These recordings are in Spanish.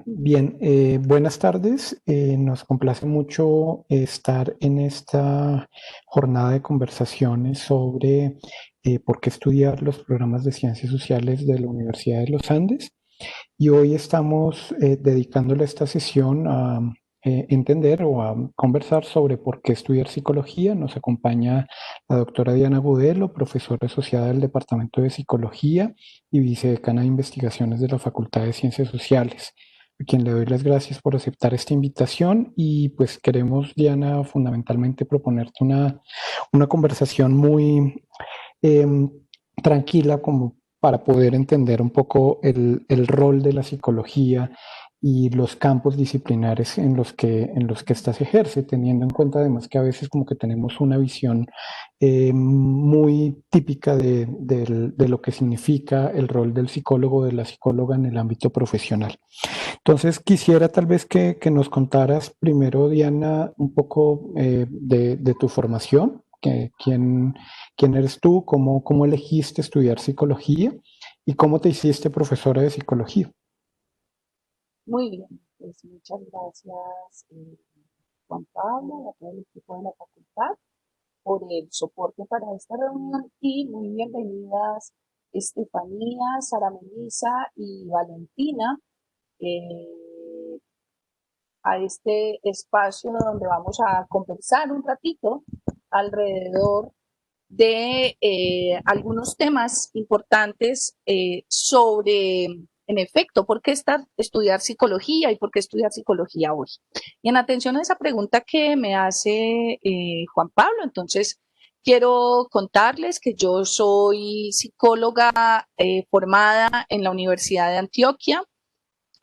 Bien, buenas tardes. Nos complace mucho estar en esta jornada de conversaciones sobre por qué estudiar los programas de ciencias sociales de la Universidad de los Andes. Y hoy estamos dedicándole esta sesión a entender o a conversar sobre por qué estudiar psicología. Nos acompaña la doctora Diana Gudelo, profesora asociada del Departamento de Psicología y vicedecana de Investigaciones de la Facultad de Ciencias Sociales, a quien le doy las gracias por aceptar esta invitación. Y pues queremos, Diana, fundamentalmente proponerte una conversación muy eh, tranquila, como para poder entender un poco el rol de la psicología y los campos disciplinares en los que ésta se ejerce, teniendo en cuenta además que a veces como que tenemos una visión muy típica de lo que significa el rol del psicólogo o de la psicóloga en el ámbito profesional. Entonces quisiera tal vez que nos contaras primero, Diana, un poco de tu formación, quién eres tú, cómo elegiste estudiar psicología y cómo te hiciste profesora de psicología. Muy bien, pues muchas gracias, Juan Pablo, y a todo el equipo de la facultad por el soporte para esta reunión y muy bienvenidas Estefanía, Sara Melisa y Valentina eh, a este espacio donde vamos a conversar un ratito alrededor de algunos temas importantes sobre, en efecto, por qué estudiar psicología y por qué estudiar psicología hoy. Y en atención a esa pregunta que me hace Juan Pablo, entonces quiero contarles que yo soy psicóloga formada en la Universidad de Antioquia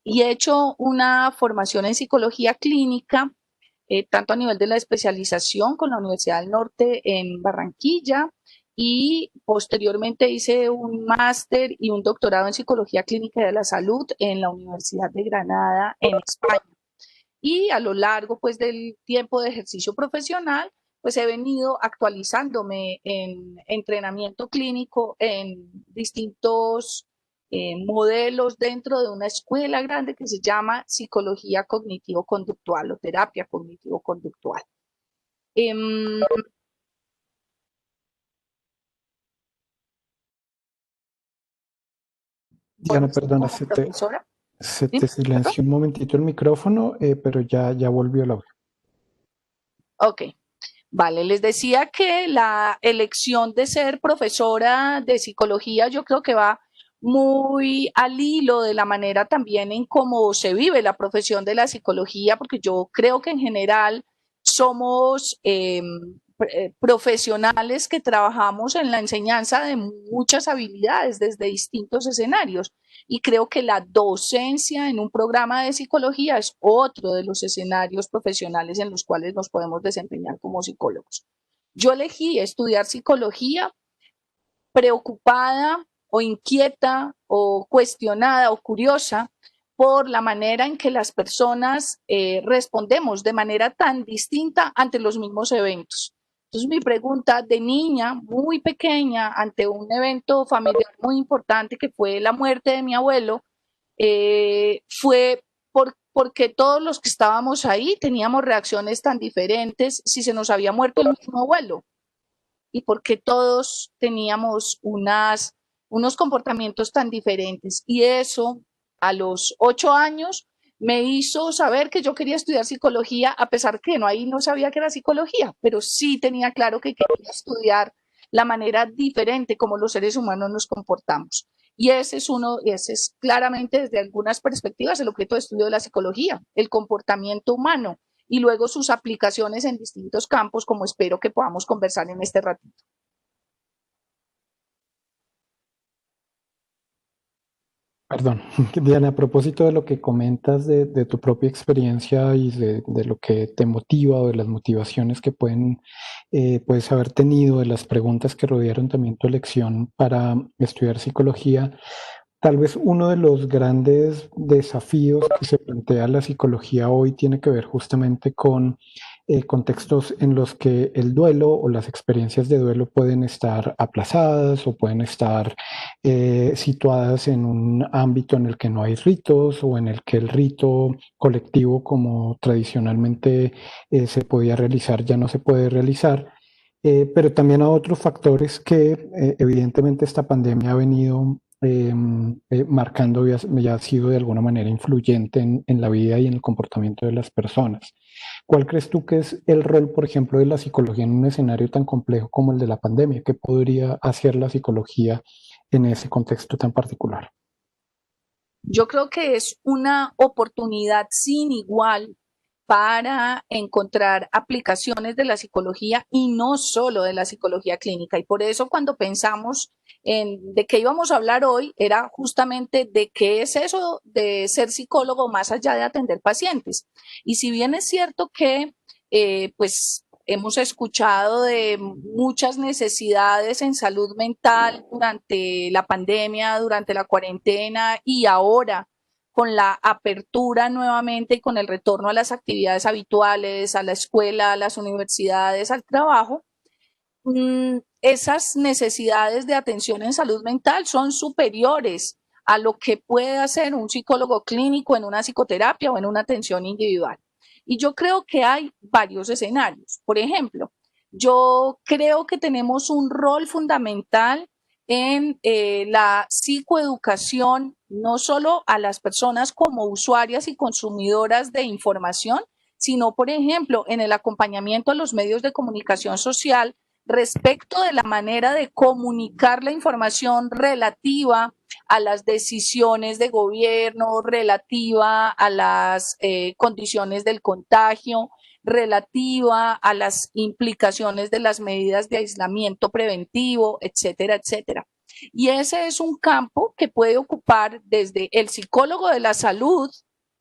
y he hecho una formación en psicología clínica tanto a nivel de la especialización con la Universidad del Norte en Barranquilla y posteriormente hice un máster y un doctorado en psicología clínica de la salud en la Universidad de Granada en España. Y a lo largo pues del tiempo de ejercicio profesional, pues he venido actualizándome en entrenamiento clínico en distintos modelos dentro de una escuela grande que se llama psicología cognitivo-conductual o terapia cognitivo-conductual. Eh, Diana, perdona, como profesora, se ¿sí? te ¿Perdón? silenció un momentito el micrófono, pero ya volvió el audio. Ok, vale, les decía que la elección de ser profesora de psicología yo creo que va muy al hilo de la manera también en cómo se vive la profesión de la psicología, porque yo creo que en general somos profesionales que trabajamos en la enseñanza de muchas habilidades desde distintos escenarios. Y creo que la docencia en un programa de psicología es otro de los escenarios profesionales en los cuales nos podemos desempeñar como psicólogos. Yo elegí estudiar psicología preocupada o inquieta o cuestionada o curiosa por la manera en que las personas respondemos de manera tan distinta ante los mismos eventos. Entonces mi pregunta de niña, muy pequeña, ante un evento familiar muy importante que fue la muerte de mi abuelo, fue porque todos los que estábamos ahí teníamos reacciones tan diferentes si se nos había muerto el mismo abuelo y porque todos teníamos unos comportamientos tan diferentes. Y eso a los 8 años me hizo saber que yo quería estudiar psicología, a pesar que no ahí no sabía que era psicología, pero sí tenía claro que quería estudiar la manera diferente como los seres humanos nos comportamos. Y ese es claramente desde algunas perspectivas el objeto de estudio de la psicología, el comportamiento humano y luego sus aplicaciones en distintos campos, como espero que podamos conversar en este ratito. Perdón, Diana, a propósito de lo que comentas de tu propia experiencia y de lo que te motiva o de las motivaciones que puedes haber tenido, de las preguntas que rodearon también tu elección para estudiar psicología, tal vez uno de los grandes desafíos que se plantea la psicología hoy tiene que ver justamente con contextos en los que el duelo o las experiencias de duelo pueden estar aplazadas o pueden estar situadas en un ámbito en el que no hay ritos o en el que el rito colectivo como tradicionalmente se podía realizar ya no se puede realizar. Pero también a otros factores que evidentemente esta pandemia ha venido marcando y ha sido de alguna manera influyente en la vida y en el comportamiento de las personas. ¿Cuál crees tú que es el rol, por ejemplo, de la psicología en un escenario tan complejo como el de la pandemia? ¿Qué podría hacer la psicología en ese contexto tan particular? Yo creo que es una oportunidad sin igual para encontrar aplicaciones de la psicología y no solo de la psicología clínica. Y por eso cuando pensamos en de qué íbamos a hablar hoy, era justamente de qué es eso de ser psicólogo más allá de atender pacientes. Y si bien es cierto que pues hemos escuchado de muchas necesidades en salud mental durante la pandemia, durante la cuarentena y ahora con la apertura nuevamente y con el retorno a las actividades habituales, a la escuela, a las universidades, al trabajo, esas necesidades de atención en salud mental son superiores a lo que puede hacer un psicólogo clínico en una psicoterapia o en una atención individual. Y yo creo que hay varios escenarios. Por ejemplo, yo creo que tenemos un rol fundamental en la psicoeducación, no solo a las personas como usuarias y consumidoras de información, sino, por ejemplo, en el acompañamiento a los medios de comunicación social respecto de la manera de comunicar la información relativa a las decisiones de gobierno, relativa a las condiciones del contagio, relativa a las implicaciones de las medidas de aislamiento preventivo, etcétera, etcétera. Y ese es un campo que puede ocupar desde el psicólogo de la salud,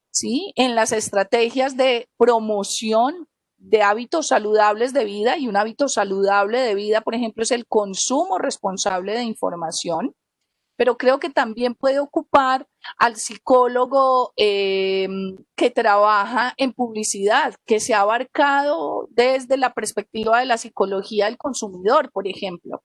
¿sí? En las estrategias de promoción de hábitos saludables de vida, y un hábito saludable de vida, por ejemplo, es el consumo responsable de información, pero creo que también puede ocupar al psicólogo que trabaja en publicidad, que se ha abarcado desde la perspectiva de la psicología del consumidor, por ejemplo.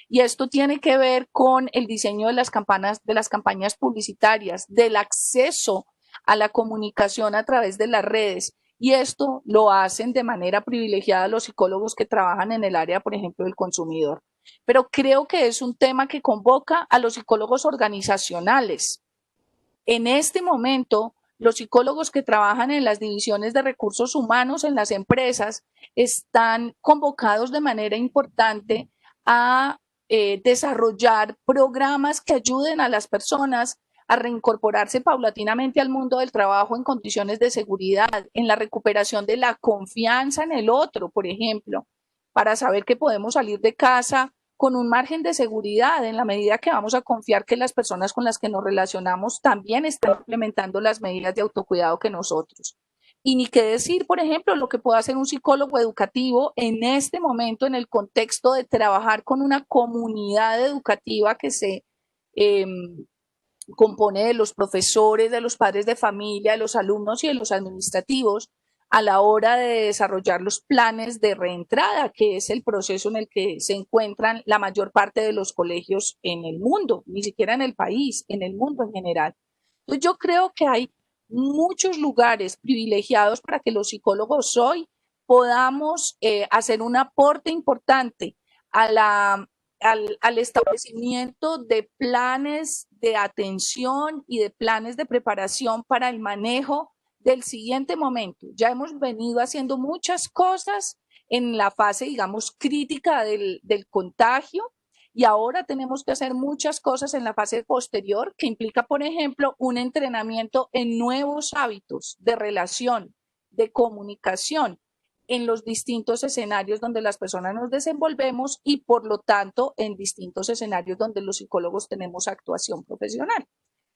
Y esto tiene que ver con el diseño de las campañas publicitarias, del acceso a la comunicación a través de las redes. Y esto lo hacen de manera privilegiada los psicólogos que trabajan en el área, por ejemplo, del consumidor. Pero creo que es un tema que convoca a los psicólogos organizacionales. En este momento, los psicólogos que trabajan en las divisiones de recursos humanos en las empresas están convocados de manera importante a desarrollar programas que ayuden a las personas a reincorporarse paulatinamente al mundo del trabajo en condiciones de seguridad, en la recuperación de la confianza en el otro, por ejemplo, para saber que podemos salir de casa con un margen de seguridad en la medida que vamos a confiar que las personas con las que nos relacionamos también están implementando las medidas de autocuidado que nosotros. Y ni qué decir, por ejemplo, lo que puede hacer un psicólogo educativo en este momento en el contexto de trabajar con una comunidad educativa que se eh, compone de los profesores, de los padres de familia, de los alumnos y de los administrativos a la hora de desarrollar los planes de reentrada, que es el proceso en el que se encuentran la mayor parte de los colegios en el mundo, ni siquiera en el país, en el mundo en general. Entonces yo creo que hay muchos lugares privilegiados para que los psicólogos hoy podamos hacer un aporte importante a al establecimiento de planes de atención y de planes de preparación para el manejo del siguiente momento. Ya hemos venido haciendo muchas cosas en la fase, digamos, crítica del contagio, y ahora tenemos que hacer muchas cosas en la fase posterior, que implica, por ejemplo, un entrenamiento en nuevos hábitos de relación, de comunicación, en los distintos escenarios donde las personas nos desenvolvemos y por lo tanto en distintos escenarios donde los psicólogos tenemos actuación profesional.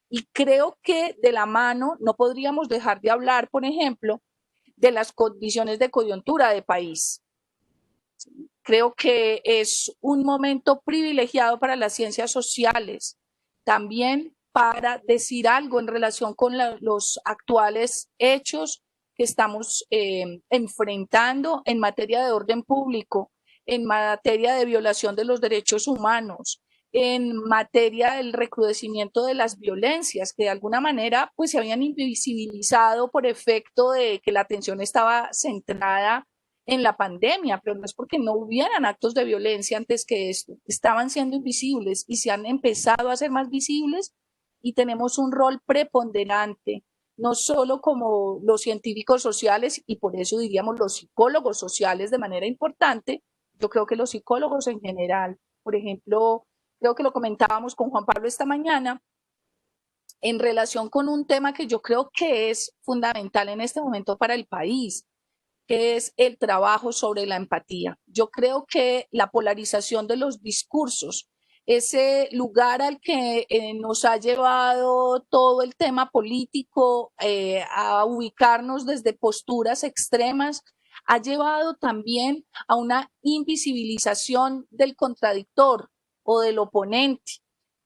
Y creo que de la mano no podríamos dejar de hablar, por ejemplo, de las condiciones de coyuntura de país. Creo que es un momento privilegiado para las ciencias sociales, también para decir algo en relación con los actuales hechos que estamos enfrentando en materia de orden público, en materia de violación de los derechos humanos, en materia del recrudecimiento de las violencias, que de alguna manera pues se habían invisibilizado por efecto de que la atención estaba centrada en la pandemia, pero no es porque no hubieran actos de violencia antes que esto, estaban siendo invisibles y se han empezado a hacer más visibles y tenemos un rol preponderante, no solo como los científicos sociales y por eso diríamos los psicólogos sociales de manera importante, yo creo que los psicólogos en general, por ejemplo, creo que lo comentábamos con Juan Pablo esta mañana, en relación con un tema que yo creo que es fundamental en este momento para el país, que es el trabajo sobre la empatía. Yo creo que la polarización de los discursos, ese lugar al que nos ha llevado todo el tema político a ubicarnos desde posturas extremas, ha llevado también a una invisibilización del contradictor o del oponente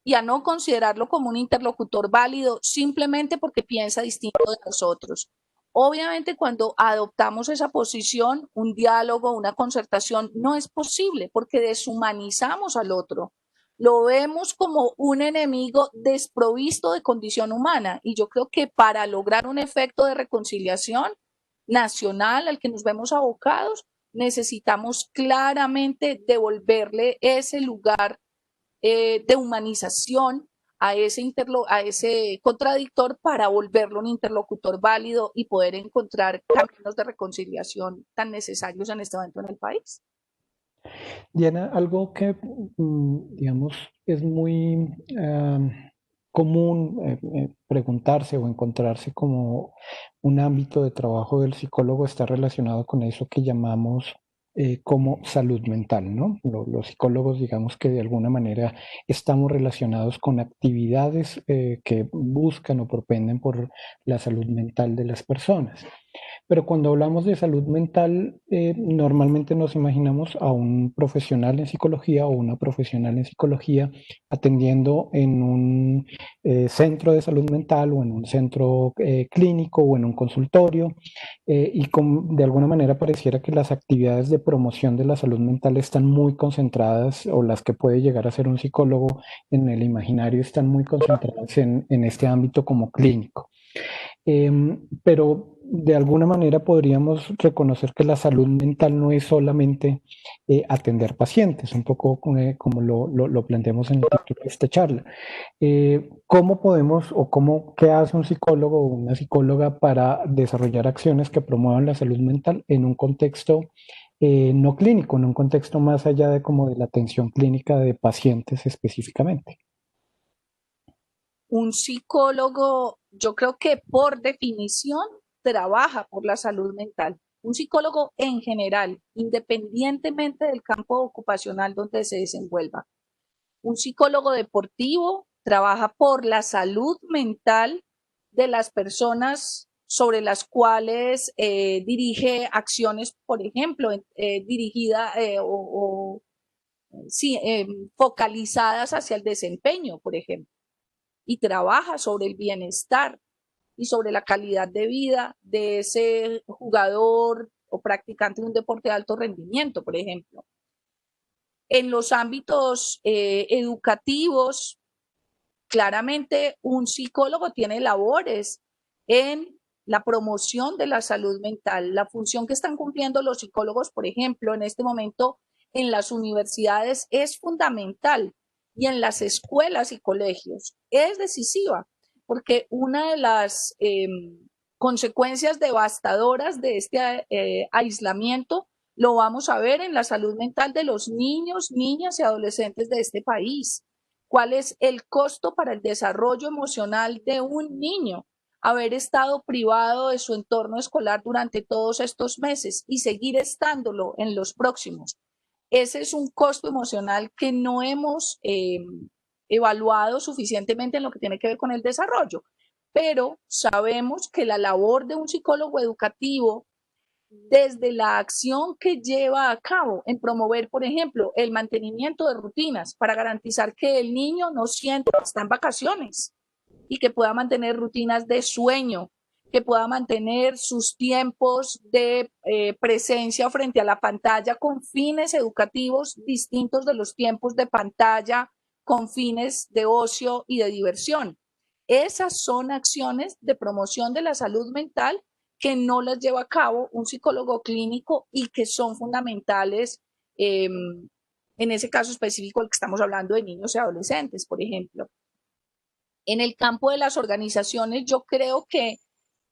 y a no considerarlo como un interlocutor válido simplemente porque piensa distinto de nosotros. Obviamente, cuando adoptamos esa posición, un diálogo, una concertación, no es posible porque deshumanizamos al otro. Lo vemos como un enemigo desprovisto de condición humana. Y yo creo que para lograr un efecto de reconciliación nacional al que nos vemos abocados, necesitamos claramente devolverle ese lugar de humanización a ese contradictor para volverlo un interlocutor válido y poder encontrar caminos de reconciliación tan necesarios en este momento en el país. Diana, algo que, digamos, es muy común preguntarse o encontrarse como un ámbito de trabajo del psicólogo está relacionado con eso que llamamos como salud mental, ¿no? Los psicólogos, digamos que de alguna manera estamos relacionados con actividades que buscan o propenden por la salud mental de las personas. Pero cuando hablamos de salud mental, normalmente nos imaginamos a un profesional en psicología o una profesional en psicología atendiendo en un centro de salud mental o en un centro clínico o en un consultorio de alguna manera pareciera que las actividades de promoción de la salud mental están muy concentradas o las que puede llegar a ser un psicólogo en el imaginario están muy concentradas en este ámbito como clínico. Pero de alguna manera podríamos reconocer que la salud mental no es solamente atender pacientes, un poco como lo planteamos en el título de esta charla. ¿Cómo podemos o qué hace un psicólogo o una psicóloga para desarrollar acciones que promuevan la salud mental en un contexto no clínico, en un contexto más allá de como de la atención clínica de pacientes específicamente? Un psicólogo, yo creo que por definición, trabaja por la salud mental. Un psicólogo en general, independientemente del campo ocupacional donde se desenvuelva. Un psicólogo deportivo trabaja por la salud mental de las personas sobre las cuales dirige acciones, por ejemplo, dirigida sí, focalizadas hacia el desempeño, por ejemplo, y trabaja sobre el bienestar y sobre la calidad de vida de ese jugador o practicante de un deporte de alto rendimiento, por ejemplo. En los ámbitos educativos, claramente un psicólogo tiene labores en la promoción de la salud mental. La función que están cumpliendo los psicólogos, por ejemplo, en este momento en las universidades es fundamental y en las escuelas y colegios es decisiva, porque una de las consecuencias devastadoras de este aislamiento lo vamos a ver en la salud mental de los niños, niñas y adolescentes de este país. ¿Cuál es el costo para el desarrollo emocional de un niño? Haber estado privado de su entorno escolar durante todos estos meses y seguir estándolo en los próximos. Ese es un costo emocional que no hemos evaluado suficientemente en lo que tiene que ver con el desarrollo. Pero sabemos que la labor de un psicólogo educativo desde la acción que lleva a cabo en promover, por ejemplo, el mantenimiento de rutinas para garantizar que el niño no sienta que está en vacaciones y que pueda mantener rutinas de sueño, que pueda mantener sus tiempos de presencia frente a la pantalla con fines educativos distintos de los tiempos de pantalla con fines de ocio y de diversión. Esas son acciones de promoción de la salud mental que no las lleva a cabo un psicólogo clínico y que son fundamentales en ese caso específico el que estamos hablando de niños y adolescentes, por ejemplo. En el campo de las organizaciones, yo creo que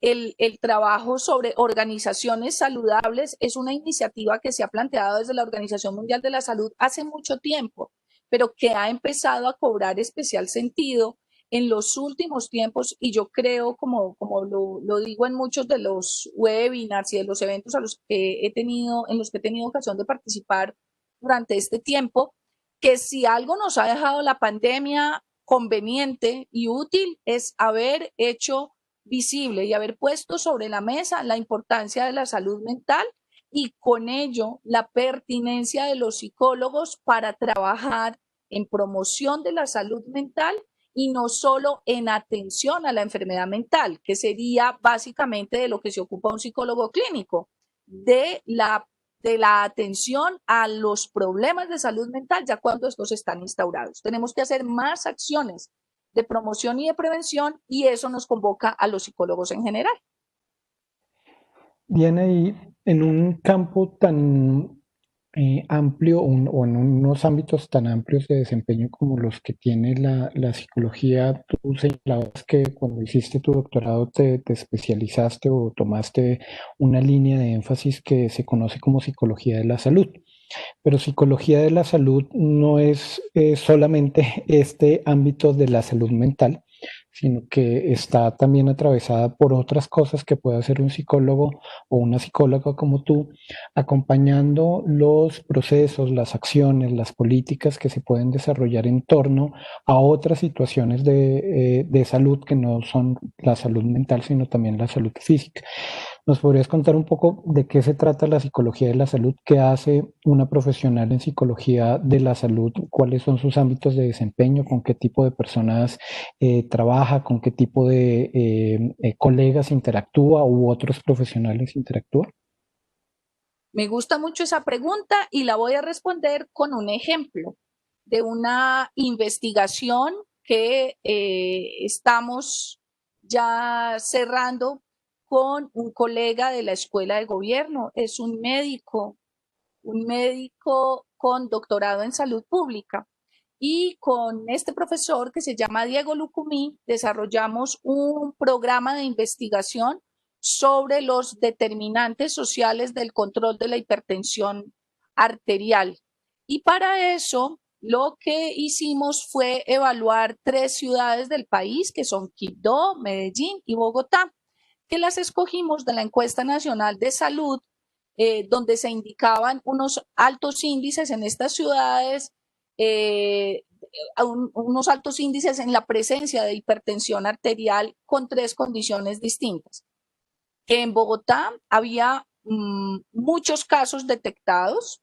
el trabajo sobre organizaciones saludables es una iniciativa que se ha planteado desde la Organización Mundial de la Salud hace mucho tiempo, pero que ha empezado a cobrar especial sentido en los últimos tiempos y yo creo, como lo digo en muchos de los webinars y de los eventos a los que he tenido, en los que he tenido ocasión de participar durante este tiempo, que si algo nos ha dejado la pandemia conveniente y útil es haber hecho visible y haber puesto sobre la mesa la importancia de la salud mental y con ello la pertinencia de los psicólogos para trabajar en promoción de la salud mental y no solo en atención a la enfermedad mental, que sería básicamente de lo que se ocupa un psicólogo clínico, de la atención a los problemas de salud mental ya cuando estos están instaurados. Tenemos que hacer más acciones de promoción y de prevención y eso nos convoca a los psicólogos en general. Bien, ahí en un campo tan amplio o en unos ámbitos tan amplios de desempeño como los que tiene la psicología, tú señalabas que cuando hiciste tu doctorado te especializaste o tomaste una línea de énfasis que se conoce como psicología de la salud. Pero psicología de la salud no es solamente este ámbito de la salud mental, sino que está también atravesada por otras cosas que puede hacer un psicólogo o una psicóloga como tú, acompañando los procesos, las acciones, las políticas que se pueden desarrollar en torno a otras situaciones de salud que no son la salud mental, sino también la salud física. ¿Nos podrías contar un poco de qué se trata la psicología de la salud? ¿Qué hace una profesional en psicología de la salud? ¿Cuáles son sus ámbitos de desempeño? ¿Con qué tipo de personas trabaja? ¿Con qué tipo de colegas interactúa u otros profesionales interactúa? Me gusta mucho esa pregunta y la voy a responder con un ejemplo de una investigación que estamos ya cerrando con un colega de la escuela de gobierno. Es un médico con doctorado en salud pública. Y con este profesor que se llama Diego Lucumí, desarrollamos un programa de investigación sobre los determinantes sociales del control de la hipertensión arterial. Y para eso lo que hicimos fue evaluar 3 ciudades del país, que son Quibdó, Medellín y Bogotá, que las escogimos de la encuesta nacional de salud, donde se indicaban unos altos índices en estas ciudades, eh, unos altos índices en la presencia de hipertensión arterial con 3 condiciones distintas. Que en Bogotá había muchos casos detectados,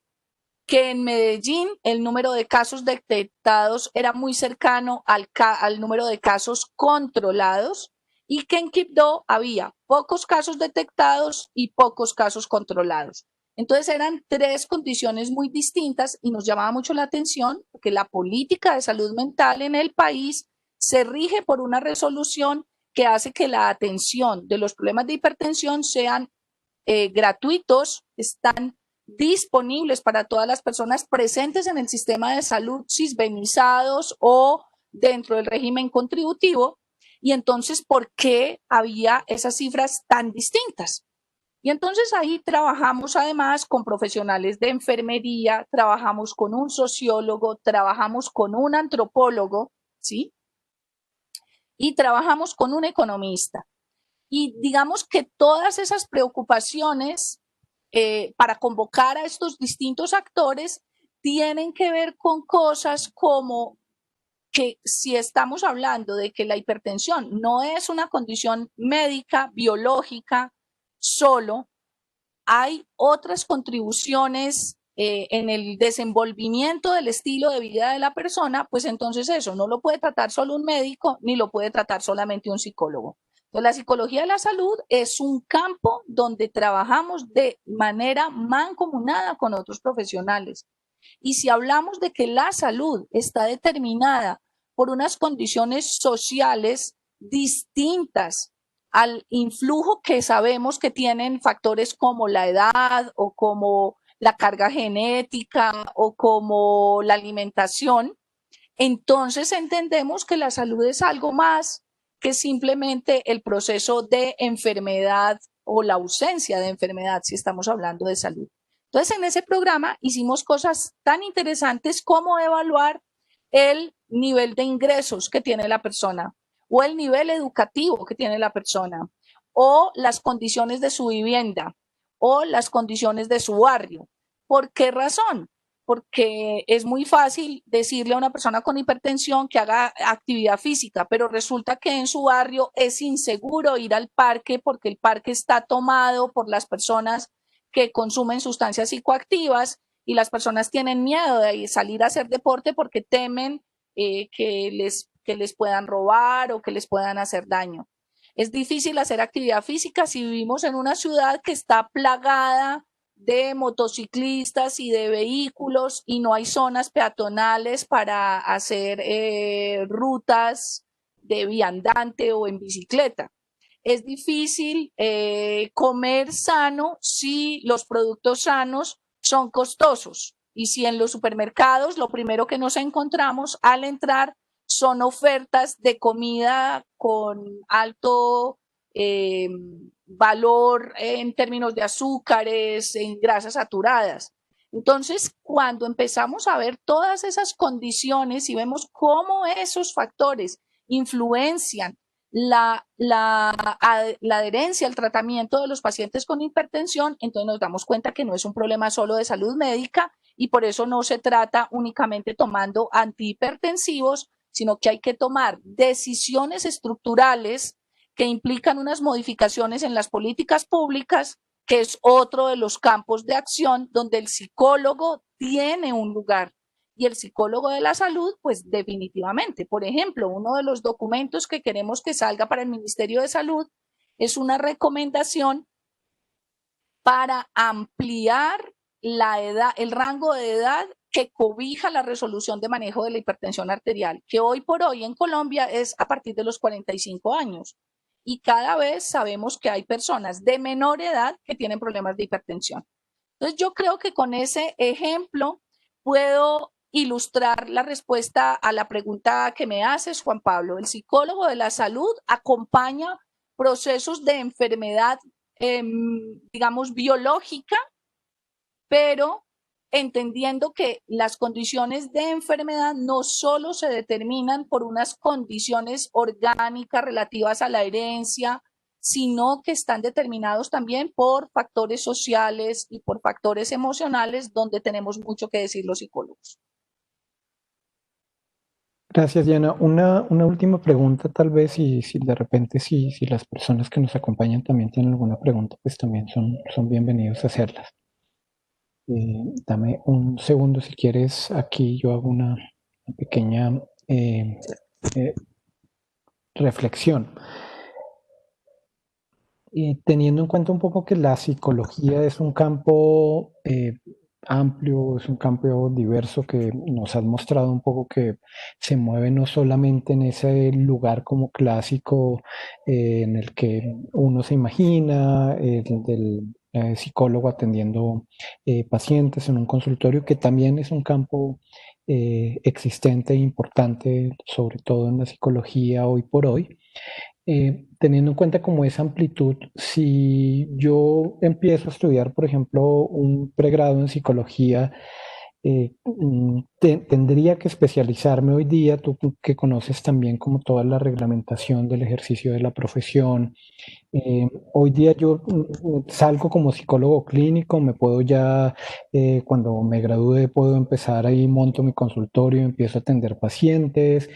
que en Medellín el número de casos detectados era muy cercano al número de casos controlados y que en Quibdó había pocos casos detectados y pocos casos controlados. Entonces eran 3 condiciones muy distintas y nos llamaba mucho la atención porque la política de salud mental en el país se rige por una resolución que hace que la atención de los problemas de hipertensión sean gratuitos, están disponibles para todas las personas presentes en el sistema de salud, cisbenizados o dentro del régimen contributivo. Y entonces, ¿por qué había esas cifras tan distintas? Y entonces ahí trabajamos además con profesionales de enfermería, trabajamos con un sociólogo, trabajamos con un antropólogo, ¿sí? Y trabajamos con un economista. Y digamos que todas esas preocupaciones para convocar a estos distintos actores tienen que ver con cosas como que si estamos hablando de que la hipertensión no es una condición médica, biológica, solo, hay otras contribuciones en el desenvolvimiento del estilo de vida de la persona, pues entonces eso no lo puede tratar solo un médico ni lo puede tratar solamente un psicólogo. Entonces, la psicología de la salud es un campo donde trabajamos de manera mancomunada con otros profesionales. Y si hablamos de que la salud está determinada por unas condiciones sociales distintas al influjo que sabemos que tienen factores como la edad o como la carga genética o como la alimentación, entonces entendemos que la salud es algo más que simplemente el proceso de enfermedad o la ausencia de enfermedad, si estamos hablando de salud. Entonces, en ese programa hicimos cosas tan interesantes como evaluar el nivel de ingresos que tiene la persona o el nivel educativo que tiene la persona o las condiciones de su vivienda o las condiciones de su barrio. ¿Por qué razón? Porque es muy fácil decirle a una persona con hipertensión que haga actividad física, pero resulta que en su barrio es inseguro ir al parque porque el parque está tomado por las personas que consumen sustancias psicoactivas y las personas tienen miedo de salir a hacer deporte porque temen que les puedan robar o que les puedan hacer daño. Es difícil hacer actividad física si vivimos en una ciudad que está plagada de motociclistas y de vehículos y no hay zonas peatonales para hacer rutas de viandante o en bicicleta. Es difícil comer sano si los productos sanos son costosos y si en los supermercados lo primero que nos encontramos al entrar son ofertas de comida con alto eh, valor en términos de azúcares, en grasas saturadas. Entonces, cuando empezamos a ver todas esas condiciones y vemos cómo esos factores influencian la adherencia al tratamiento de los pacientes con hipertensión, entonces nos damos cuenta que no es un problema solo de salud médica y por eso no se trata únicamente tomando antihipertensivos, sino que hay que tomar decisiones estructurales que implican unas modificaciones en las políticas públicas, que es otro de los campos de acción donde el psicólogo tiene un lugar. Y el psicólogo de la salud, pues definitivamente. Por ejemplo, uno de los documentos que queremos que salga para el Ministerio de Salud es una recomendación para ampliar la edad, el rango de edad que cobija la resolución de manejo de la hipertensión arterial, que hoy por hoy en Colombia es a partir de los 45 años. Y cada vez sabemos que hay personas de menor edad que tienen problemas de hipertensión. Entonces yo creo que con ese ejemplo puedo ilustrar la respuesta a la pregunta que me haces, Juan Pablo. El psicólogo de la salud acompaña procesos de enfermedad, digamos, biológica, pero entendiendo que las condiciones de enfermedad no solo se determinan por unas condiciones orgánicas relativas a la herencia, sino que están determinados también por factores sociales y por factores emocionales, donde tenemos mucho que decir los psicólogos. Gracias, Diana. Una última pregunta, tal vez, y si de repente si las personas que nos acompañan también tienen alguna pregunta, pues también son bienvenidos a hacerlas. Dame un segundo si quieres. Aquí yo hago una pequeña reflexión. Y teniendo en cuenta un poco que la psicología es un campo amplio, es un campo diverso que nos has mostrado un poco que se mueve no solamente en ese lugar como clásico en el que uno se imagina, del psicólogo atendiendo pacientes en un consultorio, que también es un campo existente e importante, sobre todo en la psicología hoy por hoy. Teniendo en cuenta como esa amplitud, si yo empiezo a estudiar, por ejemplo, un pregrado en psicología, tendría que especializarme hoy día, tú que conoces también como toda la reglamentación del ejercicio de la profesión. Hoy día yo salgo como psicólogo clínico, me puedo ya, cuando me gradúe, puedo empezar ahí, monto mi consultorio, empiezo a atender pacientes,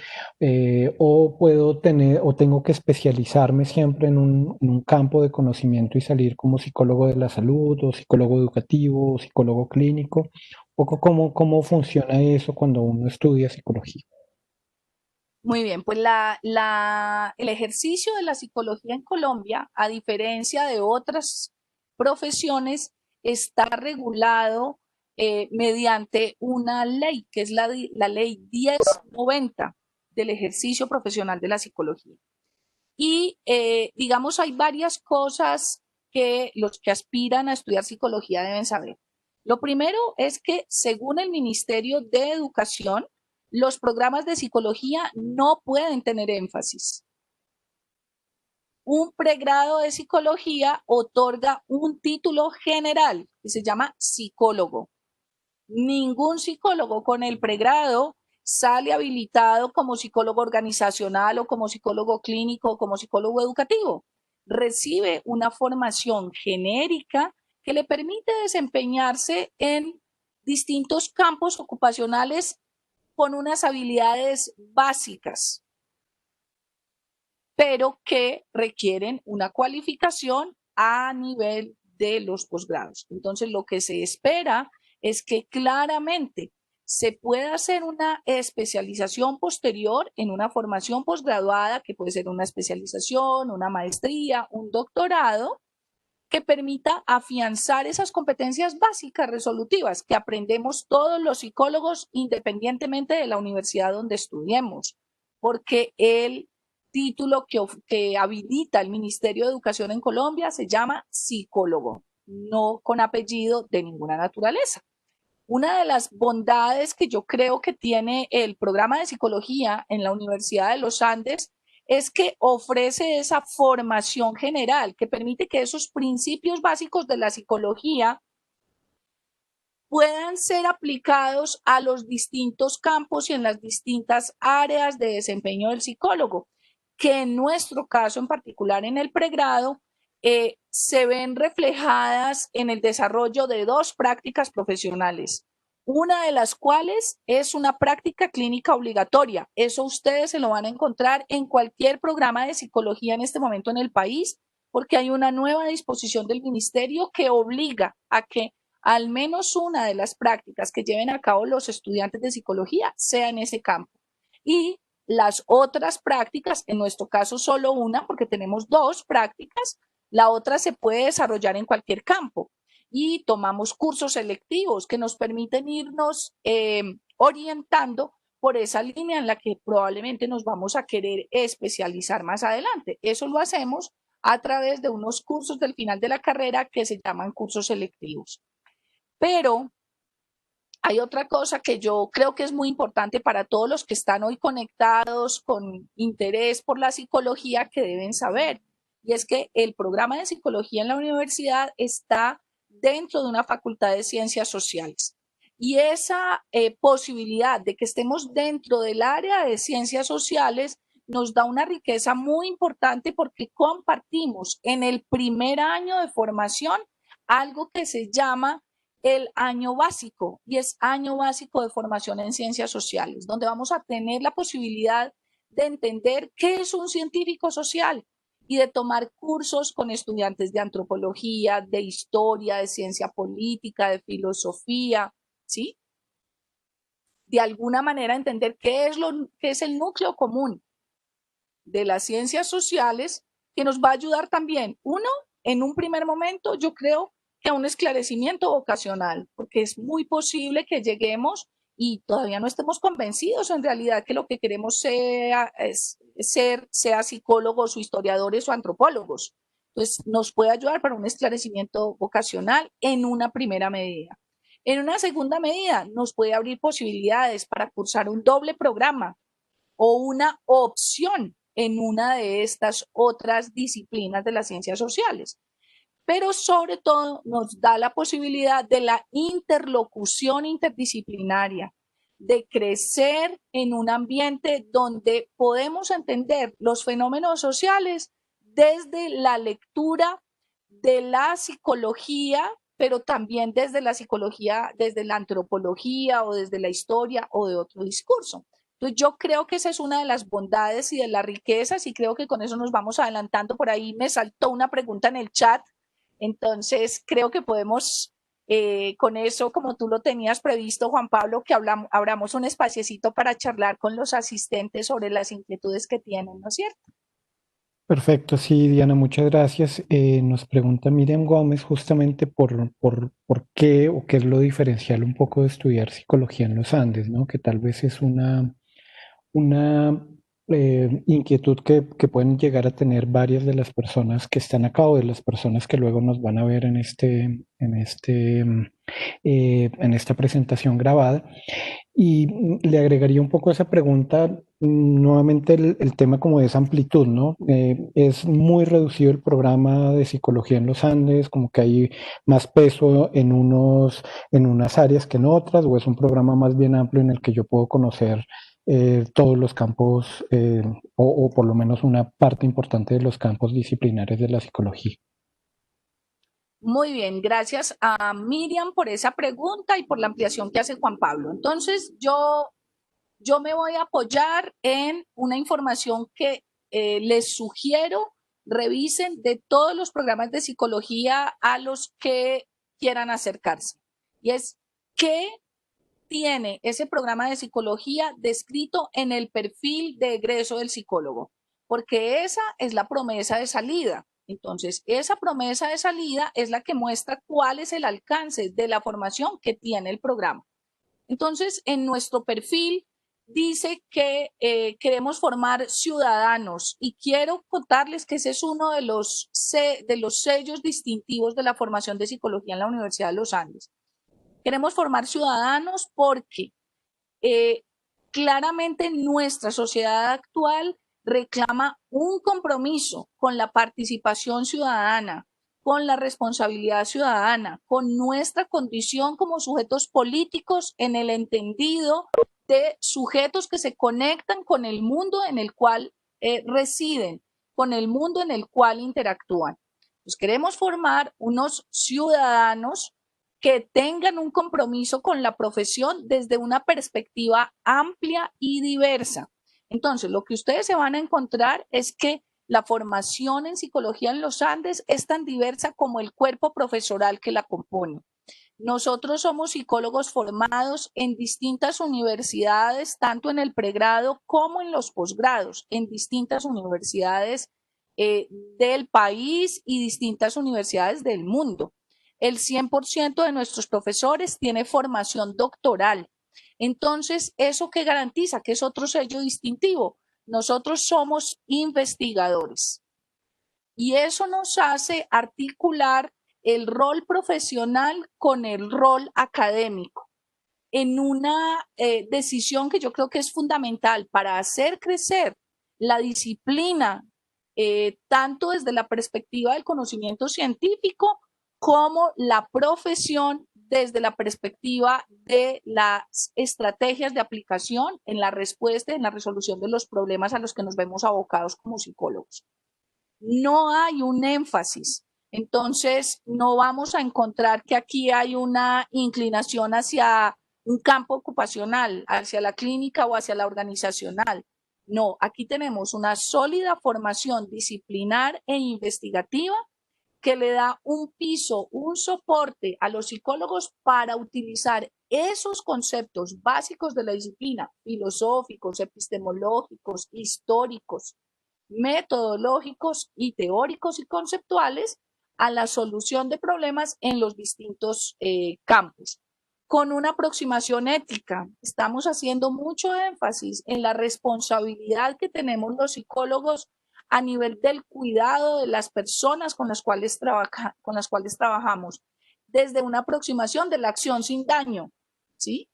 o puedo tener, o tengo que especializarme siempre en un campo de conocimiento y salir como psicólogo de la salud, o psicólogo educativo, o psicólogo clínico. Un poco cómo funciona eso cuando uno estudia psicología. Muy bien, pues el ejercicio de la psicología en Colombia, a diferencia de otras profesiones, está regulado mediante una ley, que es la ley 1090 del ejercicio profesional de la psicología. Y digamos, hay varias cosas que los que aspiran a estudiar psicología deben saber. Lo primero es que, según el Ministerio de Educación, los programas de psicología no pueden tener énfasis. Un pregrado de psicología otorga un título general que se llama psicólogo. Ningún psicólogo con el pregrado sale habilitado como psicólogo organizacional o como psicólogo clínico o como psicólogo educativo. Recibe una formación genérica que le permite desempeñarse en distintos campos ocupacionales con unas habilidades básicas, pero que requieren una cualificación a nivel de los posgrados. Entonces, lo que se espera es que claramente se pueda hacer una especialización posterior en una formación posgraduada, que puede ser una especialización, una maestría, un doctorado, que permita afianzar esas competencias básicas resolutivas que aprendemos todos los psicólogos independientemente de la universidad donde estudiemos, porque el título que habilita el Ministerio de Educación en Colombia se llama psicólogo, no con apellido de ninguna naturaleza. Una de las bondades que yo creo que tiene el programa de psicología en la Universidad de los Andes es que ofrece esa formación general que permite que esos principios básicos de la psicología puedan ser aplicados a los distintos campos y en las distintas áreas de desempeño del psicólogo, que en nuestro caso en particular en el pregrado se ven reflejadas en el desarrollo de dos prácticas profesionales, una de las cuales es una práctica clínica obligatoria. Eso ustedes se lo van a encontrar en cualquier programa de psicología en este momento en el país, porque hay una nueva disposición del ministerio que obliga a que al menos una de las prácticas que lleven a cabo los estudiantes de psicología sea en ese campo. Y las otras prácticas, en nuestro caso solo una, porque tenemos dos prácticas, la otra se puede desarrollar en cualquier campo. Y tomamos cursos selectivos que nos permiten irnos orientando por esa línea en la que probablemente nos vamos a querer especializar más adelante. Eso lo hacemos a través de unos cursos del final de la carrera que se llaman cursos selectivos. Pero hay otra cosa que yo creo que es muy importante para todos los que están hoy conectados con interés por la psicología que deben saber, y es que el programa de psicología en la universidad está dentro de una facultad de ciencias sociales. Y esa posibilidad de que estemos dentro del área de ciencias sociales nos da una riqueza muy importante porque compartimos en el primer año de formación algo que se llama el año básico, y es año básico de formación en ciencias sociales, donde vamos a tener la posibilidad de entender qué es un científico social y de tomar cursos con estudiantes de antropología, de historia, de ciencia política, de filosofía, ¿sí? De alguna manera entender qué es el núcleo común de las ciencias sociales, que nos va a ayudar también, uno, en un primer momento, yo creo que a un esclarecimiento vocacional, porque es muy posible que lleguemos y todavía no estemos convencidos en realidad que lo que queremos sea psicólogos o historiadores o antropólogos. Entonces, nos puede ayudar para un esclarecimiento vocacional en una primera medida. En una segunda medida, nos puede abrir posibilidades para cursar un doble programa o una opción en una de estas otras disciplinas de las ciencias sociales. Pero sobre todo nos da la posibilidad de la interlocución interdisciplinaria, de crecer en un ambiente donde podemos entender los fenómenos sociales desde la lectura de la psicología, pero también desde la psicología, desde la antropología o desde la historia o de otro discurso. Entonces yo creo que esa es una de las bondades y de las riquezas, y creo que con eso nos vamos adelantando. Por ahí me saltó una pregunta en el chat, entonces creo que podemos Con eso, como tú lo tenías previsto, Juan Pablo, que abramos un espaciecito para charlar con los asistentes sobre las inquietudes que tienen, ¿no es cierto? Perfecto, sí, Diana, muchas gracias. Nos pregunta Miriam Gómez justamente por qué o qué es lo diferencial un poco de estudiar psicología en los Andes, ¿no? Que tal vez es una inquietud que pueden llegar a tener varias de las personas que están acá o de las personas que luego nos van a ver en esta presentación grabada. Y le agregaría un poco a esa pregunta, nuevamente el tema como de esa amplitud, ¿no? Es muy reducido el programa de psicología en los Andes, como que hay más peso en unas áreas que en otras, o es un programa más bien amplio en el que yo puedo conocer todos los campos, o por lo menos una parte importante de los campos disciplinares de la psicología. Muy bien, gracias a Miriam por esa pregunta y por la ampliación que hace Juan Pablo. Entonces, yo me voy a apoyar en una información que les sugiero revisen de todos los programas de psicología a los que quieran acercarse. Y es qué tiene ese programa de psicología descrito en el perfil de egreso del psicólogo, porque esa es la promesa de salida. Entonces, esa promesa de salida es la que muestra cuál es el alcance de la formación que tiene el programa. Entonces, en nuestro perfil dice que queremos formar ciudadanos y quiero contarles que ese es uno de los sellos distintivos de la formación de psicología en la Universidad de los Andes. Queremos formar ciudadanos porque eh, claramente nuestra sociedad actual reclama un compromiso con la participación ciudadana, con la responsabilidad ciudadana, con nuestra condición como sujetos políticos en el entendido de sujetos que se conectan con el mundo en el cual residen, con el mundo en el cual interactúan. Pues queremos formar unos ciudadanos que tengan un compromiso con la profesión desde una perspectiva amplia y diversa. Entonces, lo que ustedes se van a encontrar es que la formación en psicología en los Andes es tan diversa como el cuerpo profesoral que la compone. Nosotros somos psicólogos formados en distintas universidades, tanto en el pregrado como en los posgrados, en distintas universidades del país y distintas universidades del mundo. El 100% de nuestros profesores tiene formación doctoral. Entonces, ¿eso qué garantiza? Que es otro sello distintivo. Nosotros somos investigadores y eso nos hace articular el rol profesional con el rol académico en una decisión que yo creo que es fundamental para hacer crecer la disciplina, tanto desde la perspectiva del conocimiento científico como la profesión desde la perspectiva de las estrategias de aplicación en la respuesta, en la resolución de los problemas a los que nos vemos abocados como psicólogos. No hay un énfasis. Entonces, no vamos a encontrar que aquí hay una inclinación hacia un campo ocupacional, hacia la clínica o hacia la organizacional. No, aquí tenemos una sólida formación disciplinar e investigativa que le da un piso, un soporte a los psicólogos para utilizar esos conceptos básicos de la disciplina, filosóficos, epistemológicos, históricos, metodológicos y teóricos y conceptuales a la solución de problemas en los distintos campos. Con una aproximación ética, estamos haciendo mucho énfasis en la responsabilidad que tenemos los psicólogos a nivel del cuidado de las personas con las cuales trabajamos, desde una aproximación de la acción sin daño, ¿sí?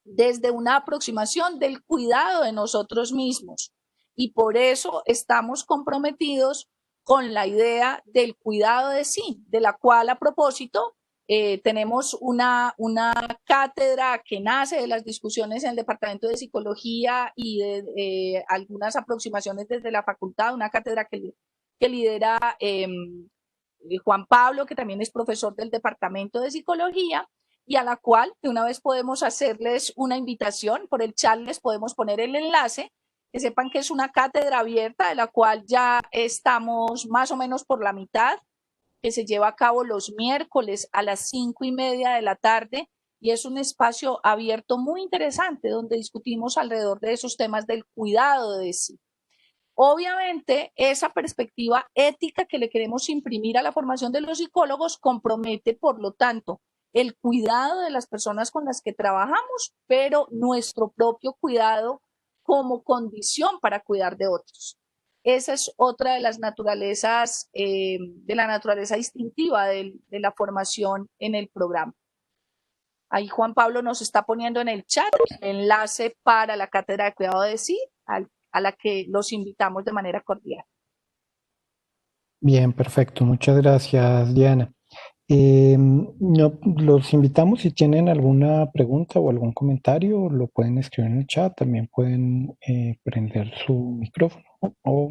Desde una aproximación del cuidado de nosotros mismos. Y por eso estamos comprometidos con la idea del cuidado de sí, de la cual a propósito tenemos una cátedra que nace de las discusiones en el Departamento de Psicología y de algunas aproximaciones desde la facultad, una cátedra que lidera Juan Pablo, que también es profesor del Departamento de Psicología, y a la cual de una vez podemos hacerles una invitación, por el chat les podemos poner el enlace, que sepan que es una cátedra abierta de la cual ya estamos más o menos por la mitad. que se lleva a cabo los miércoles a las 5:30 de la tarde y es un espacio abierto muy interesante donde discutimos alrededor de esos temas del cuidado de sí. Obviamente, esa perspectiva ética que le queremos imprimir a la formación de los psicólogos compromete, por lo tanto, el cuidado de las personas con las que trabajamos, pero nuestro propio cuidado como condición para cuidar de otros. Esa es otra de las naturalezas, de la naturaleza distintiva de la formación en el programa. Ahí Juan Pablo nos está poniendo en el chat el enlace para la cátedra de cuidado de sí, a la que los invitamos de manera cordial. Bien, perfecto. Muchas gracias, Diana. Los invitamos si tienen alguna pregunta o algún comentario, lo pueden escribir en el chat, también pueden prender su micrófono o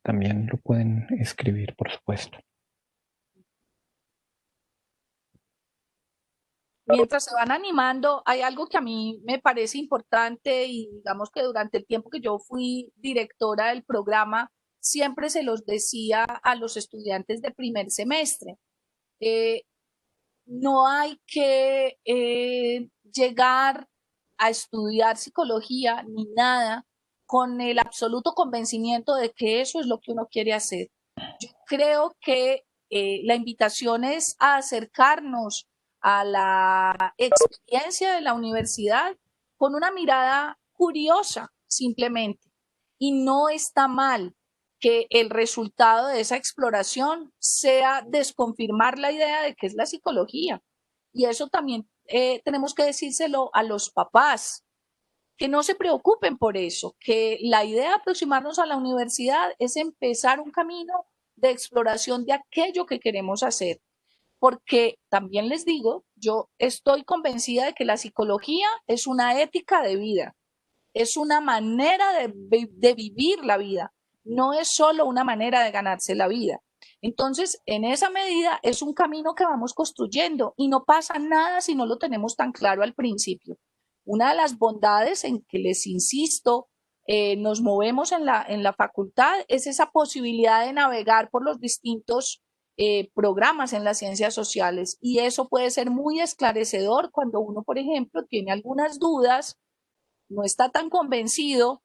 también lo pueden escribir, por supuesto. Mientras se van animando, hay algo que a mí me parece importante y digamos que durante el tiempo que yo fui directora del programa, siempre se los decía a los estudiantes de primer semestre. Eh, no hay que llegar a estudiar psicología ni nada con el absoluto convencimiento de que eso es lo que uno quiere hacer. Yo creo que la invitación es a acercarnos a la experiencia de la universidad con una mirada curiosa, simplemente. Y no está mal que el resultado de esa exploración sea desconfirmar la idea de qué es la psicología. Y eso también tenemos que decírselo a los papás, que no se preocupen por eso, que la idea de aproximarnos a la universidad es empezar un camino de exploración de aquello que queremos hacer. Porque también les digo, yo estoy convencida de que la psicología es una ética de vida, es una manera de vivir la vida, no es solo una manera de ganarse la vida. Entonces, en esa medida es un camino que vamos construyendo y no pasa nada si no lo tenemos tan claro al principio. Una de las bondades en que les insisto, nos movemos en la facultad es esa posibilidad de navegar por los distintos programas en las ciencias sociales y eso puede ser muy esclarecedor cuando uno, por ejemplo, tiene algunas dudas, no está tan convencido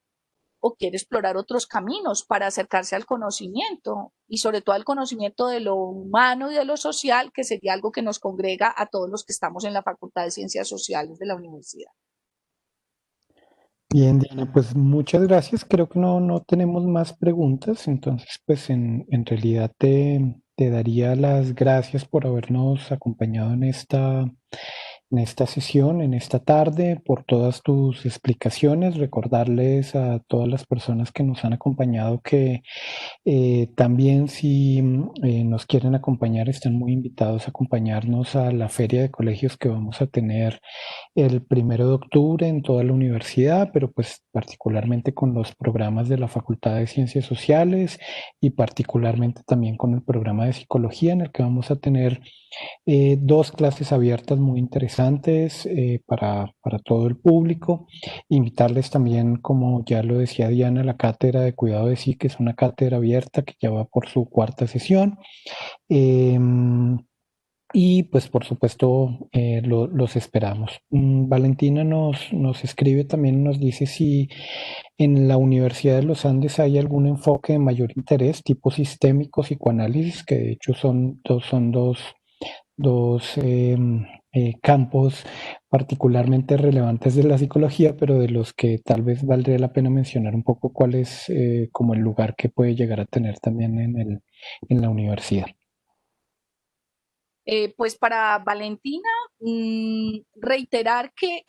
o quiere explorar otros caminos para acercarse al conocimiento y sobre todo al conocimiento de lo humano y de lo social, que sería algo que nos congrega a todos los que estamos en la Facultad de Ciencias Sociales de la universidad. Bien, Diana, pues muchas gracias. Creo que no tenemos más preguntas, entonces pues en realidad te daría las gracias por habernos acompañado en esta sesión, en esta tarde, por todas tus explicaciones. Recordarles a todas las personas que nos han acompañado que también si nos quieren acompañar, están muy invitados a acompañarnos a la feria de colegios que vamos a tener el 1 de octubre en toda la universidad, pero pues particularmente con los programas de la Facultad de Ciencias Sociales y particularmente también con el programa de psicología en el que vamos a tener dos clases abiertas muy interesantes para todo el público. Invitarles también, como ya lo decía Diana, a la cátedra de cuidado de sí, que es una cátedra abierta que ya va por su cuarta sesión. Y pues por supuesto los esperamos. Valentina nos escribe también, nos dice si en la Universidad de los Andes hay algún enfoque de mayor interés, tipo sistémico, psicoanálisis, que de hecho son dos campos particularmente relevantes de la psicología, pero de los que tal vez valdría la pena mencionar un poco cuál es como el lugar que puede llegar a tener también en la universidad. Pues para Valentina, reiterar que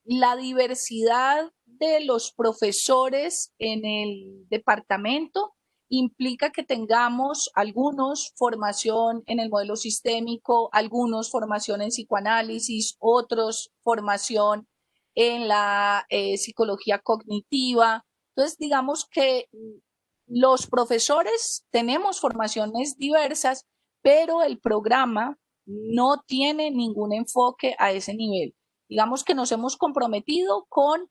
la diversidad de los profesores en el departamento implica que tengamos algunos formación en el modelo sistémico, algunos formación en psicoanálisis, otros formación en la psicología cognitiva. Entonces, digamos que los profesores tenemos formaciones diversas, pero el programa no tiene ningún enfoque a ese nivel. Digamos que nos hemos comprometido con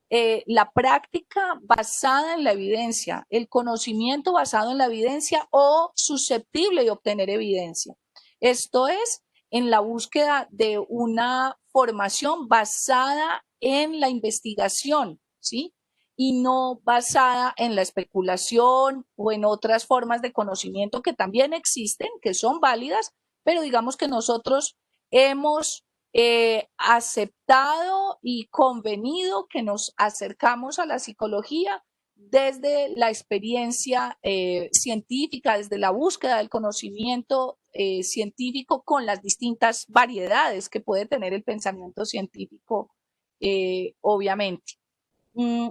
la práctica basada en la evidencia, el conocimiento basado en la evidencia o susceptible de obtener evidencia. Esto es, en la búsqueda de una formación basada en la investigación, ¿sí? Y no basada en la especulación o en otras formas de conocimiento que también existen, que son válidas, pero digamos que nosotros hemos aceptado y convenido que nos acercamos a la psicología desde la experiencia científica, desde la búsqueda del conocimiento científico con las distintas variedades que puede tener el pensamiento científico, obviamente.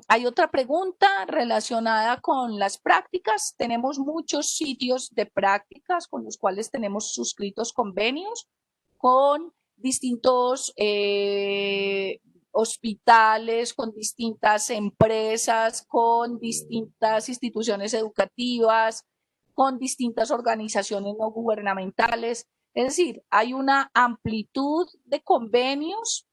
Hay otra pregunta relacionada con las prácticas. Tenemos muchos sitios de prácticas con los cuales tenemos suscritos convenios con distintos hospitales, con distintas empresas, con distintas instituciones educativas, con distintas organizaciones no gubernamentales. Es decir, hay una amplitud de convenios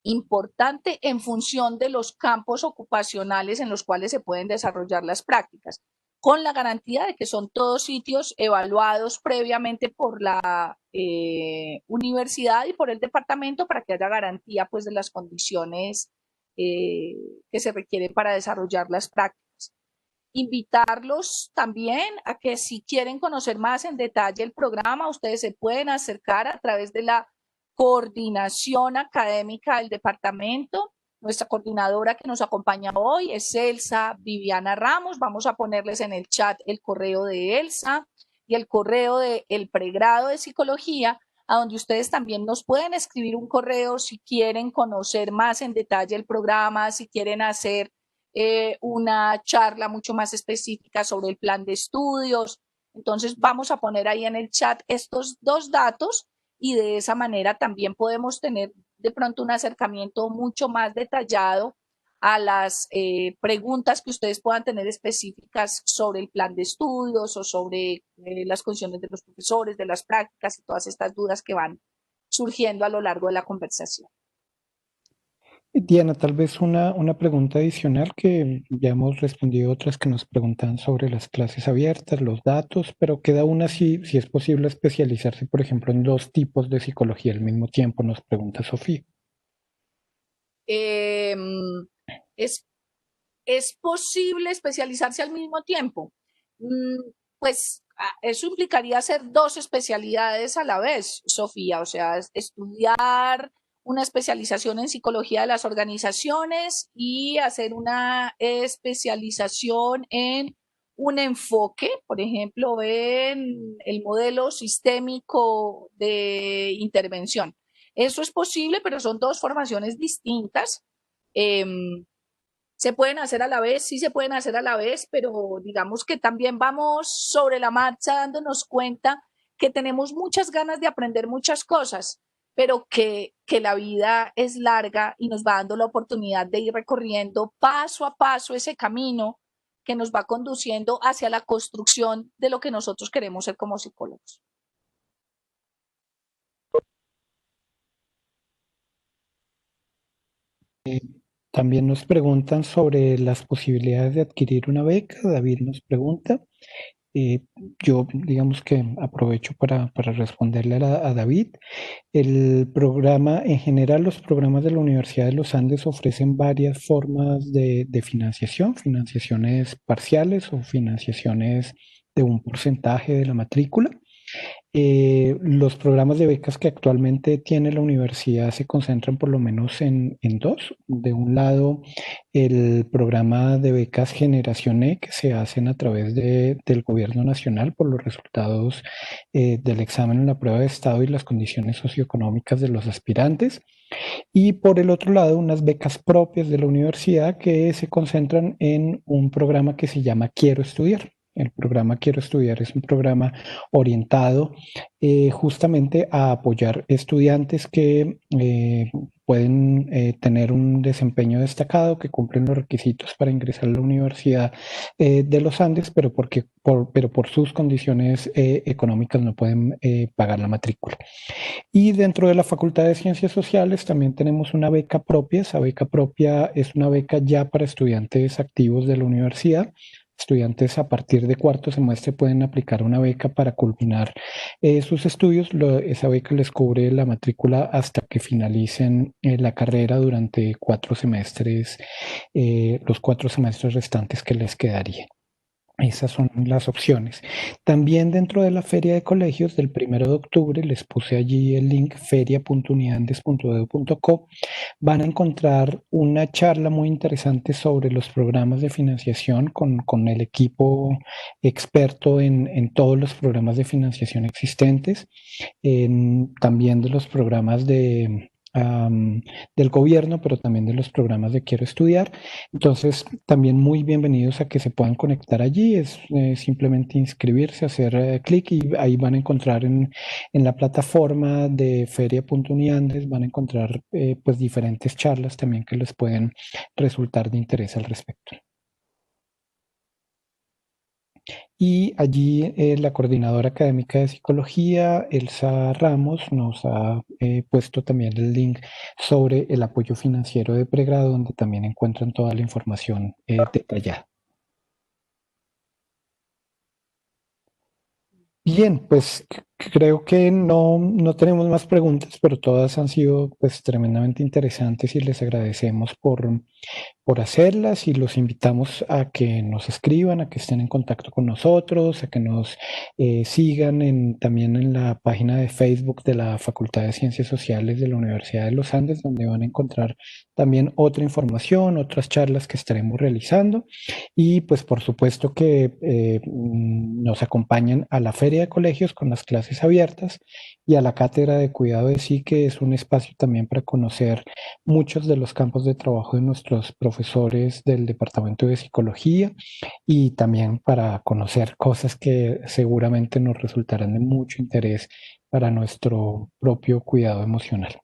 importante en función de los campos ocupacionales en los cuales se pueden desarrollar las prácticas, con la garantía de que son todos sitios evaluados previamente por la universidad y por el departamento para que haya garantía pues de las condiciones que se requieren para desarrollar las prácticas. Invitarlos también a que si quieren conocer más en detalle el programa, ustedes se pueden acercar a través de la coordinación académica del departamento. Nuestra coordinadora que nos acompaña hoy es Elsa Viviana Ramos. Vamos a ponerles en el chat el correo de Elsa y el correo del pregrado de psicología, a donde ustedes también nos pueden escribir un correo si quieren conocer más en detalle el programa, si quieren hacer una charla mucho más específica sobre el plan de estudios. Entonces vamos a poner ahí en el chat estos dos datos y de esa manera también podemos tener de pronto un acercamiento mucho más detallado a las preguntas que ustedes puedan tener específicas sobre el plan de estudios o sobre las condiciones de los profesores, de las prácticas y todas estas dudas que van surgiendo a lo largo de la conversación. Diana, tal vez una pregunta adicional que ya hemos respondido otras que nos preguntan sobre las clases abiertas, los datos, pero queda una si es posible especializarse, por ejemplo, en dos tipos de psicología al mismo tiempo, nos pregunta Sofía. Es, ¿Es posible especializarse al mismo tiempo? Pues eso implicaría hacer dos especialidades a la vez, Sofía, o sea, estudiar una especialización en psicología de las organizaciones y hacer una especialización en un enfoque, por ejemplo, en el modelo sistémico de intervención. Eso es posible, pero son dos formaciones distintas. Se pueden hacer a la vez, sí se pueden hacer a la vez, pero digamos que también vamos sobre la marcha dándonos cuenta que tenemos muchas ganas de aprender muchas cosas, pero que la vida es larga y nos va dando la oportunidad de ir recorriendo paso a paso ese camino que nos va conduciendo hacia la construcción de lo que nosotros queremos ser como psicólogos. También nos preguntan sobre las posibilidades de adquirir una beca. David nos pregunta. Yo, digamos que aprovecho para responderle a David. El programa, en general, los programas de la Universidad de los Andes ofrecen varias formas de financiación, financiaciones parciales o financiaciones de un porcentaje de la matrícula. Los programas de becas que actualmente tiene la universidad se concentran por lo menos en dos. De un lado, el programa de becas Generación E, que se hacen a través del gobierno nacional por los resultados del examen en la prueba de estado y las condiciones socioeconómicas de los aspirantes. Y por el otro lado, unas becas propias de la universidad que se concentran en un programa que se llama Quiero Estudiar. El programa Quiero Estudiar es un programa orientado justamente a apoyar estudiantes que pueden tener un desempeño destacado, que cumplen los requisitos para ingresar a la Universidad de los Andes, pero pero por sus condiciones económicas no pueden pagar la matrícula. Y dentro de la Facultad de Ciencias Sociales también tenemos una beca propia. Esa beca propia es una beca ya para estudiantes activos de la universidad. Estudiantes a partir de cuarto semestre pueden aplicar una beca para culminar sus estudios. Esa beca les cubre la matrícula hasta que finalicen la carrera durante 4 semestres, los 4 semestres restantes que les quedaría. Esas son las opciones. También dentro de la feria de colegios del 1 de octubre, les puse allí el link feria.uniandes.edu.co. Van a encontrar una charla muy interesante sobre los programas de financiación con el equipo experto en todos los programas de financiación existentes, también de los programas del gobierno, pero también de los programas de Quiero Estudiar. Entonces, también muy bienvenidos a que se puedan conectar allí. Es simplemente inscribirse, hacer clic y ahí van a encontrar en la plataforma de feria.uniandes, van a encontrar pues diferentes charlas también que les pueden resultar de interés al respecto. Y allí la coordinadora académica de psicología, Elsa Ramos, nos ha puesto también el link sobre el apoyo financiero de pregrado, donde también encuentran toda la información detallada. Bien, pues creo que no tenemos más preguntas, pero todas han sido pues tremendamente interesantes y les agradecemos por hacerlas y los invitamos a que nos escriban, a que estén en contacto con nosotros, a que nos sigan también en la página de Facebook de la Facultad de Ciencias Sociales de la Universidad de los Andes, donde van a encontrar también otra información, otras charlas que estaremos realizando y pues por supuesto que nos acompañan a la Feria de Colegios con las clases abiertas y a la Cátedra de Cuidado de Sí, que es un espacio también para conocer muchos de los campos de trabajo de nuestros profesores del Departamento de Psicología y también para conocer cosas que seguramente nos resultarán de mucho interés para nuestro propio cuidado emocional.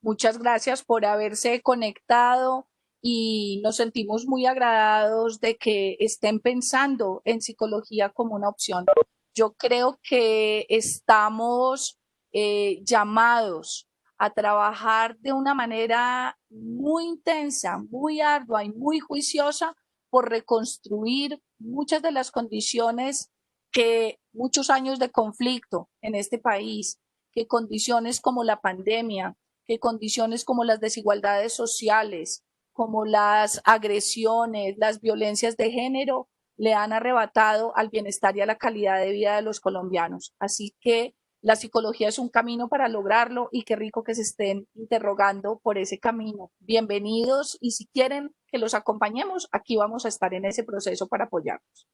Muchas gracias por haberse conectado y nos sentimos muy agradados de que estén pensando en psicología como una opción. Yo creo que estamos llamados a trabajar de una manera muy intensa, muy ardua y muy juiciosa por reconstruir muchas de las condiciones que muchos años de conflicto en este país, que condiciones como la pandemia, que condiciones como las desigualdades sociales, como las agresiones, las violencias de género, le han arrebatado al bienestar y a la calidad de vida de los colombianos. Así que la psicología es un camino para lograrlo y qué rico que se estén interrogando por ese camino. Bienvenidos y si quieren que los acompañemos, aquí vamos a estar en ese proceso para apoyarlos.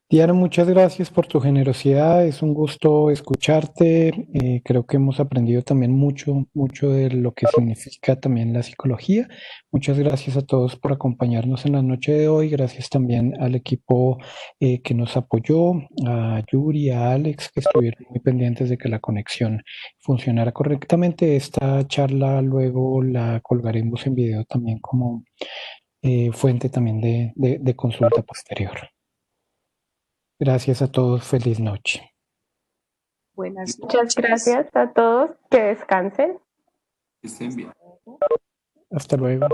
Diana, muchas gracias por tu generosidad. Es un gusto escucharte. Creo que hemos aprendido también mucho de lo que significa también la psicología. Muchas gracias a todos por acompañarnos en la noche de hoy. Gracias también al equipo que nos apoyó, a Yuri, a Alex, que estuvieron muy pendientes de que la conexión funcionara correctamente. Esta charla luego la colgaremos en video también como fuente también de consulta posterior. Gracias a todos, feliz noche. Buenas noches. Muchas gracias a todos, que descansen. Que estén bien. Hasta luego.